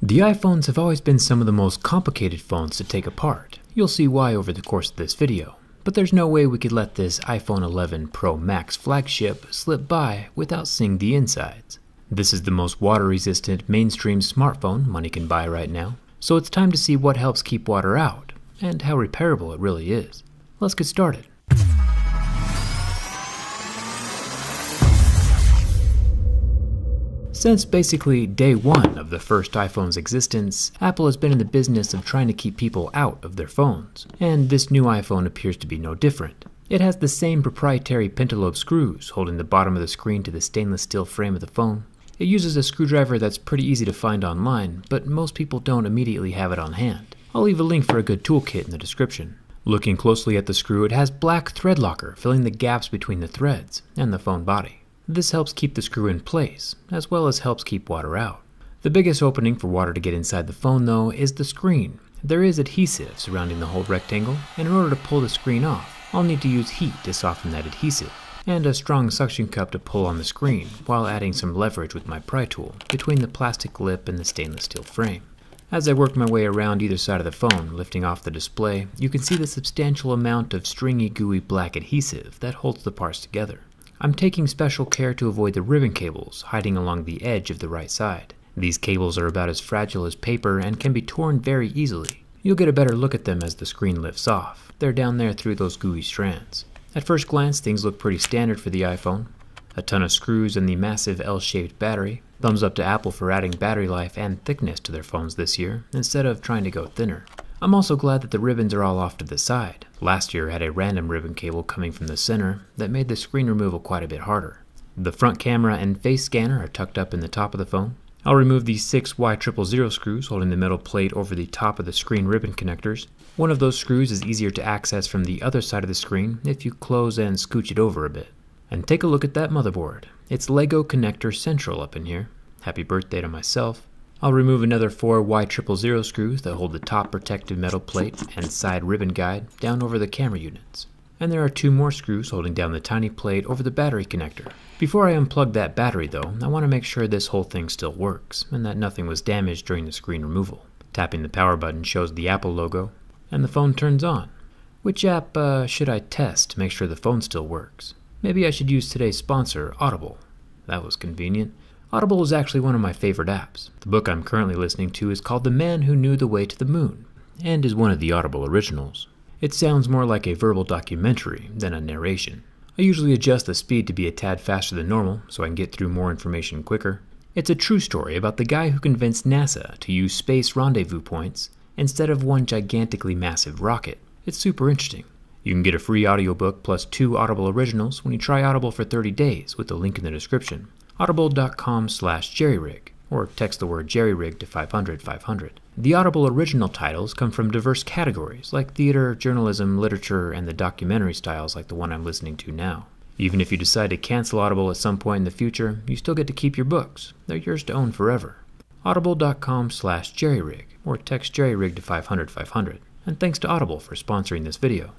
The iPhones have always been some of the most complicated phones to take apart. You'll see why over the course of this video. But there's no way we could let this iPhone 11 Pro Max flagship slip by without seeing the insides. This is the most water-resistant mainstream smartphone money can buy right now, so it's time to see what helps keep water out, and how repairable it really is. Let's get started. Since basically day one of the first iPhone's existence, Apple has been in the business of trying to keep people out of their phones, and this new iPhone appears to be no different. It has the same proprietary pentalobe screws holding the bottom of the screen to the stainless steel frame of the phone. It uses a screwdriver that's pretty easy to find online, but most people don't immediately have it on hand. I'll leave a link for a good toolkit in the description. Looking closely at the screw, it has black thread locker filling the gaps between the threads and the phone body. This helps keep the screw in place, as well as helps keep water out. The biggest opening for water to get inside the phone, though, is the screen. There is adhesive surrounding the whole rectangle, and in order to pull the screen off, I'll need to use heat to soften that adhesive, and a strong suction cup to pull on the screen, while adding some leverage with my pry tool between the plastic lip and the stainless steel frame. As I work my way around either side of the phone, lifting off the display, you can see the substantial amount of stringy, gooey black adhesive that holds the parts together. I'm taking special care to avoid the ribbon cables hiding along the edge of the right side. These cables are about as fragile as paper and can be torn very easily. You'll get a better look at them as the screen lifts off. They're down there through those gooey strands. At first glance, things look pretty standard for the iPhone. A ton of screws and the massive L-shaped battery. Thumbs up to Apple for adding battery life and thickness to their phones this year, instead of trying to go thinner. I'm also glad that the ribbons are all off to the side. Last year had a random ribbon cable coming from the center that made the screen removal quite a bit harder. The front camera and face scanner are tucked up in the top of the phone. I'll remove the 6 Y000 screws holding the metal plate over the top of the screen ribbon connectors. One of those screws is easier to access from the other side of the screen if you close and scooch it over a bit. And take a look at that motherboard. It's Lego connector central up in here. Happy birthday to myself. I'll remove another 4 Y000 screws that hold the top protective metal plate and side ribbon guide down over the camera units. And there are 2 more screws holding down the tiny plate over the battery connector. Before I unplug that battery though, I want to make sure this whole thing still works and that nothing was damaged during the screen removal. Tapping the power button shows the Apple logo and the phone turns on. Which app should I test to make sure the phone still works? Maybe I should use today's sponsor, Audible. That was convenient. Audible is actually one of my favorite apps. The book I'm currently listening to is called The Man Who Knew the Way to the Moon, and is one of the Audible originals. It sounds more like a verbal documentary than a narration. I usually adjust the speed to be a tad faster than normal so I can get through more information quicker. It's a true story about the guy who convinced NASA to use space rendezvous points instead of one gigantically massive rocket. It's super interesting. You can get a free audiobook plus 2 Audible originals when you try Audible for 30 days with the link in the description. Audible.com/jerryrig, or text the word jerryrig to 500 500. The Audible original titles come from diverse categories like theater, journalism, literature, and the documentary styles like the one I'm listening to now. Even if you decide to cancel Audible at some point in the future, you still get to keep your books. They're yours to own forever. Audible.com/jerryrig, or text jerryrig to 500 500. And thanks to Audible for sponsoring this video.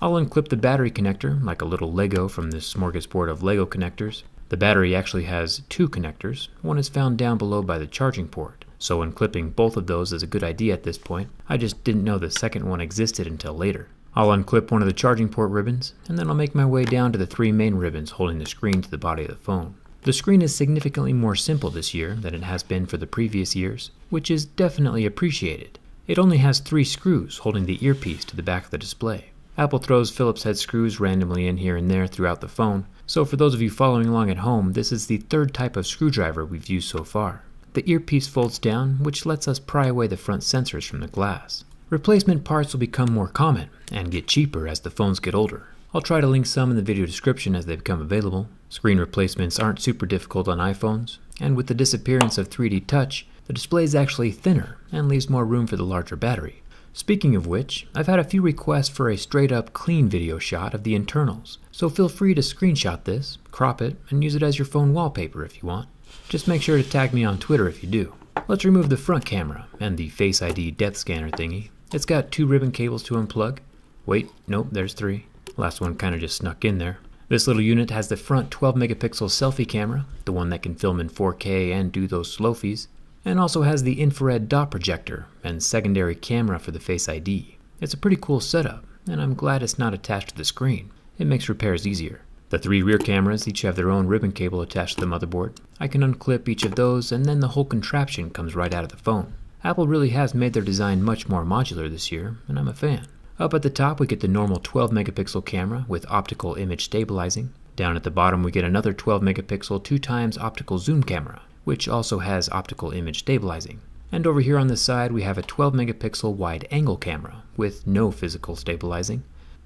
I'll unclip the battery connector like a little Lego from this smorgasbord of Lego connectors. The battery actually has 2 connectors. One is found down below by the charging port, so unclipping both of those is a good idea at this point. I just didn't know the second one existed until later. I'll unclip one of the charging port ribbons, and then I'll make my way down to the 3 main ribbons holding the screen to the body of the phone. The screen is significantly more simple this year than it has been for the previous years, which is definitely appreciated. It only has 3 screws holding the earpiece to the back of the display. Apple throws Phillips head screws randomly in here and there throughout the phone, so for those of you following along at home, this is the 3rd type of screwdriver we've used so far. The earpiece folds down, which lets us pry away the front sensors from the glass. Replacement parts will become more common and get cheaper as the phones get older. I'll try to link some in the video description as they become available. Screen replacements aren't super difficult on iPhones, and with the disappearance of 3D touch, the display is actually thinner and leaves more room for the larger battery. Speaking of which, I've had a few requests for a straight-up clean video shot of the internals, so feel free to screenshot this, crop it, and use it as your phone wallpaper if you want. Just make sure to tag me on Twitter if you do. Let's remove the front camera and the Face ID depth scanner thingy. It's got 2 ribbon cables to unplug. Wait, nope, there's 3. Last one kinda just snuck in there. This little unit has the front 12 megapixel selfie camera, the one that can film in 4K and do those slofies. and also has the infrared dot projector and secondary camera for the Face ID. It's a pretty cool setup, and I'm glad it's not attached to the screen. It makes repairs easier. The 3 rear cameras each have their own ribbon cable attached to the motherboard. I can unclip each of those, and then the whole contraption comes right out of the phone. Apple really has made their design much more modular this year, and I'm a fan. Up at the top we get the normal 12 megapixel camera with optical image stabilizing. Down at the bottom we get another 12 megapixel 2x optical zoom camera, which also has optical image stabilizing. And over here on the side we have a 12 megapixel wide angle camera with no physical stabilizing.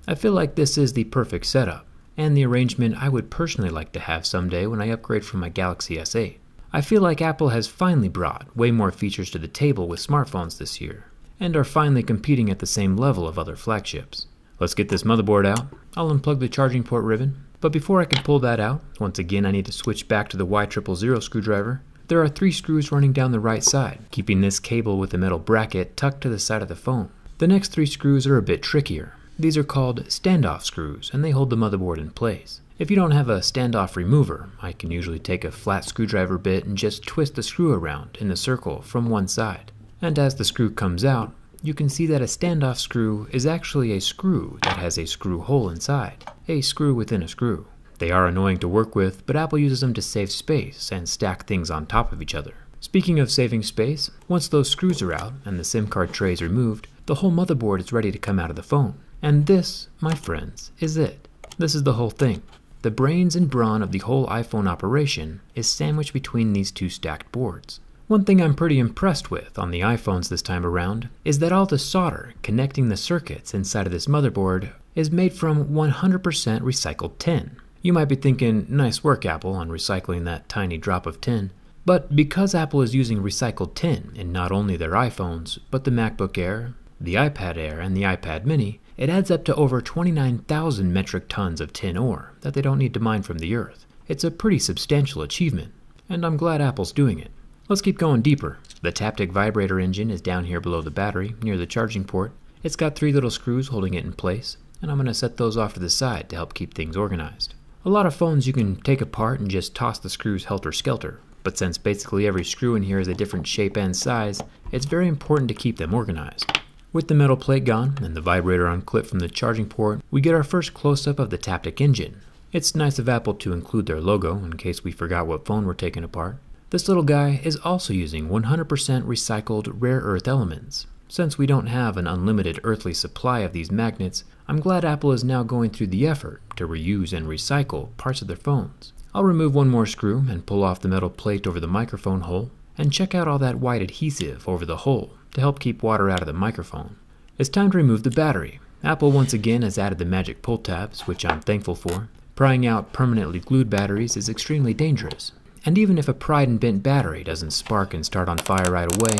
I feel like this is the perfect setup, and the arrangement I would personally like to have someday when I upgrade from my Galaxy S8. I feel like Apple has finally brought way more features to the table with smartphones this year, and are finally competing at the same level of other flagships. Let's get this motherboard out. I'll unplug the charging port ribbon, but before I can pull that out, once again I need to switch back to the Y000 screwdriver. There are 3 screws running down the right side, keeping this cable with the metal bracket tucked to the side of the phone. The next 3 screws are a bit trickier. These are called standoff screws, and they hold the motherboard in place. If you don't have a standoff remover, I can usually take a flat screwdriver bit and just twist the screw around in a circle from one side. And as the screw comes out, you can see that a standoff screw is actually a screw that has a screw hole inside, a screw within a screw. They are annoying to work with, but Apple uses them to save space and stack things on top of each other. Speaking of saving space, once those screws are out and the SIM card tray is removed, the whole motherboard is ready to come out of the phone. And this, my friends, is it. This is the whole thing. The brains and brawn of the whole iPhone operation is sandwiched between these 2 stacked boards. One thing I'm pretty impressed with on the iPhones this time around is that all the solder connecting the circuits inside of this motherboard is made from 100% recycled tin. You might be thinking, nice work Apple on recycling that tiny drop of tin. But because Apple is using recycled tin in not only their iPhones, but the MacBook Air, the iPad Air, and the iPad Mini, it adds up to over 29,000 metric tons of tin ore that they don't need to mine from the earth. It's a pretty substantial achievement, and I'm glad Apple's doing it. Let's keep going deeper. The Taptic vibrator engine is down here below the battery, near the charging port. It's got 3 little screws holding it in place, and I'm going to set those off to the side to help keep things organized. A lot of phones you can take apart and just toss the screws helter-skelter, but since basically every screw in here is a different shape and size, it's very important to keep them organized. With the metal plate gone and the vibrator unclipped from the charging port, we get our first close-up of the Taptic engine. It's nice of Apple to include their logo in case we forgot what phone we're taking apart. This little guy is also using 100% recycled rare earth elements. Since we don't have an unlimited earthly supply of these magnets, I'm glad Apple is now going through the effort to reuse and recycle parts of their phones. I'll remove one more screw and pull off the metal plate over the microphone hole, and check out all that white adhesive over the hole to help keep water out of the microphone. It's time to remove the battery. Apple once again has added the magic pull tabs, which I'm thankful for. Prying out permanently glued batteries is extremely dangerous, and even if a pried and bent battery doesn't spark and start on fire right away,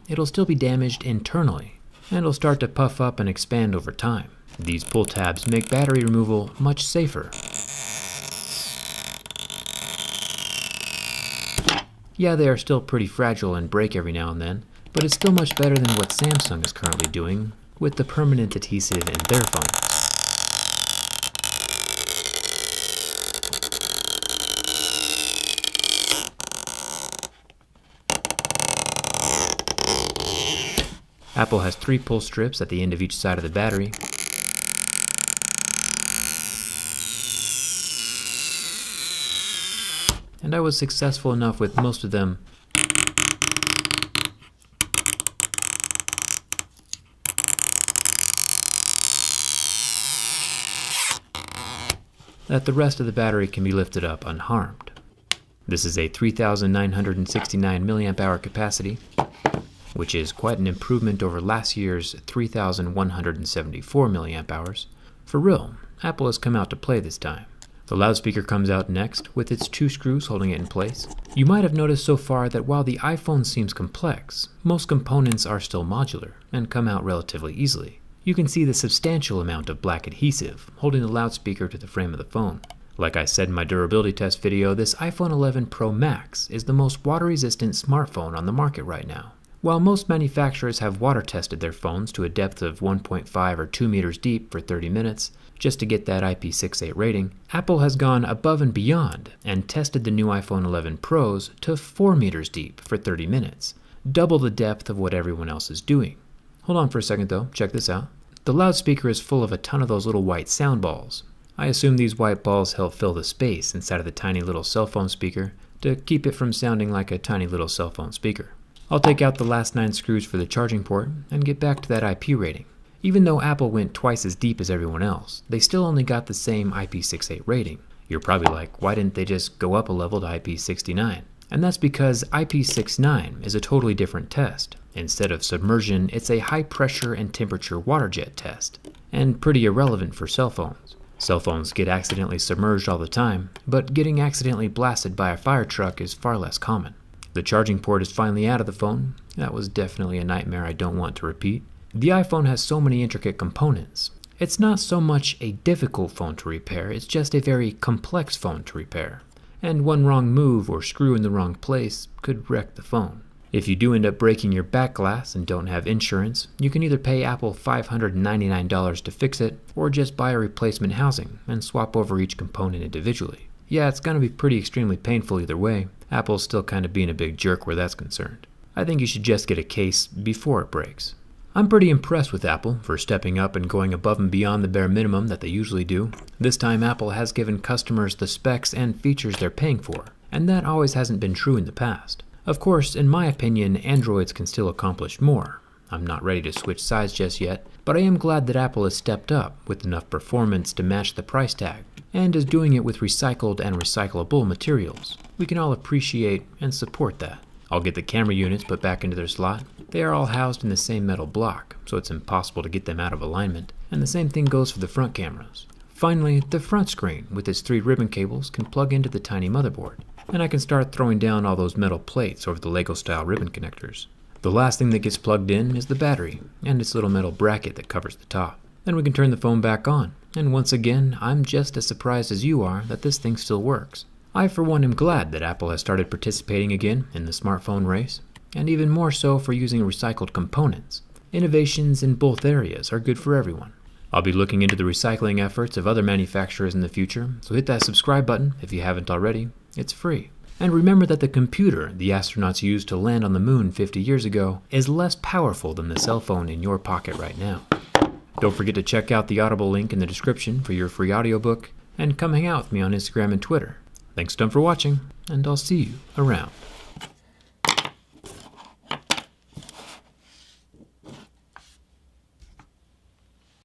it'll still be damaged internally, and it'll start to puff up and expand over time. These pull tabs make battery removal much safer. Yeah, they are still pretty fragile and break every now and then, but it's still much better than what Samsung is currently doing with the permanent adhesive in their phones. Apple has 3 pull strips at the end of each side of the battery. And I was successful enough with most of them that the rest of the battery can be lifted up unharmed. This is a 3,969 mAh capacity, which is quite an improvement over last year's 3,174 mAh. For real, Apple has come out to play this time. The loudspeaker comes out next, with its 2 screws holding it in place. You might have noticed so far that while the iPhone seems complex, most components are still modular and come out relatively easily. You can see the substantial amount of black adhesive holding the loudspeaker to the frame of the phone. Like I said in my durability test video, this iPhone 11 Pro Max is the most water-resistant smartphone on the market right now. While most manufacturers have water tested their phones to a depth of 1.5 or 2 meters deep for 30 minutes just to get that IP68 rating, Apple has gone above and beyond and tested the new iPhone 11 Pros to 4 meters deep for 30 minutes, double the depth of what everyone else is doing. Hold on for a second though, check this out. The loudspeaker is full of a ton of those little white sound balls. I assume these white balls help fill the space inside of the tiny little cell phone speaker to keep it from sounding like a tiny little cell phone speaker. I'll take out the last 9 screws for the charging port and get back to that IP rating. Even though Apple went twice as deep as everyone else, they still only got the same IP68 rating. You're probably like, why didn't they just go up a level to IP69? And that's because IP69 is a totally different test. Instead of submersion, it's a high pressure and temperature water jet test, and pretty irrelevant for cell phones. Cell phones get accidentally submerged all the time, but getting accidentally blasted by a fire truck is far less common. The charging port is finally out of the phone. That was definitely a nightmare I don't want to repeat. The iPhone has so many intricate components. It's not so much a difficult phone to repair, it's just a very complex phone to repair. And one wrong move or screw in the wrong place could wreck the phone. If you do end up breaking your back glass and don't have insurance, you can either pay Apple $599 to fix it, or just buy a replacement housing and swap over each component individually. Yeah, it's gonna be pretty extremely painful either way. Apple's still kind of being a big jerk where that's concerned. I think you should just get a case before it breaks. I'm pretty impressed with Apple for stepping up and going above and beyond the bare minimum that they usually do. This time Apple has given customers the specs and features they're paying for, and that always hasn't been true in the past. Of course, in my opinion, Androids can still accomplish more. I'm not ready to switch sides just yet, but I am glad that Apple has stepped up with enough performance to match the price tag, and is doing it with recycled and recyclable materials. We can all appreciate and support that. I'll get the camera units put back into their slot. They are all housed in the same metal block, so it's impossible to get them out of alignment, and the same thing goes for the front cameras. Finally, the front screen with its 3 ribbon cables can plug into the tiny motherboard, and I can start throwing down all those metal plates over the Lego style ribbon connectors. The last thing that gets plugged in is the battery and its little metal bracket that covers the top. Then we can turn the phone back on, and once again, I'm just as surprised as you are that this thing still works. I for one am glad that Apple has started participating again in the smartphone race, and even more so for using recycled components. Innovations in both areas are good for everyone. I'll be looking into the recycling efforts of other manufacturers in the future, so hit that subscribe button if you haven't already. It's free. And remember that the computer the astronauts used to land on the moon 50 years ago is less powerful than the cell phone in your pocket right now. Don't forget to check out the Audible link in the description for your free audiobook, and come hang out with me on Instagram and Twitter. Thanks a ton for watching, and I'll see you around.